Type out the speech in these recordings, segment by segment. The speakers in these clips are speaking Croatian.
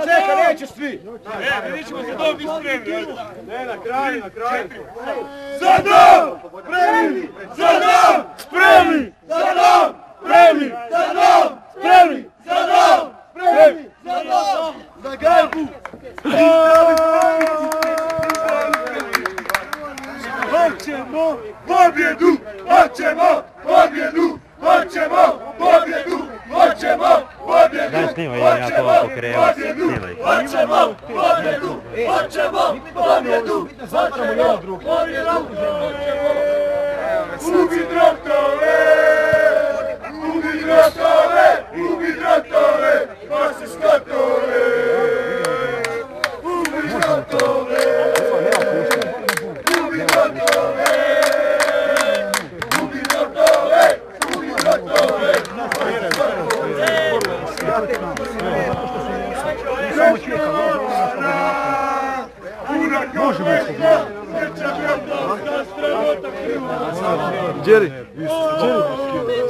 Čekaj, nećeš svi! Vidit ćemo se dom biti spremni! Ne, na kraju! Za dom! Spremni! Za dom! Spremni! Za dom! Spremni! Za dom! Spremni! Za dom! Spremni! Za dom! Za gajbu! Hoćemo pobjedu! Hoćemo pobjedu! Hoćemo pobjedu! Hoćemo pobjedu! Daj snimaj, ja to ovako krevac, snimaj. Hoćemo pobjedu! Hoćemo pobjedu! Hoćemo pobjedu! Ubi drotove! Ubi drotove! Ubi drotove! Nosi skotove! Ubi drotove! Ubi drotove! Ubi drotove! Ubi drotove!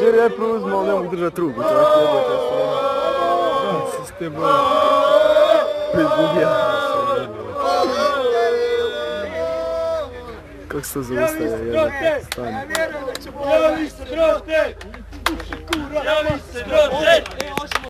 Jerry, aj preuzme, ali ne mogu držati trugu. Sistem kako se zaustavlja, stane. Javi se, drote! Javi se, drote!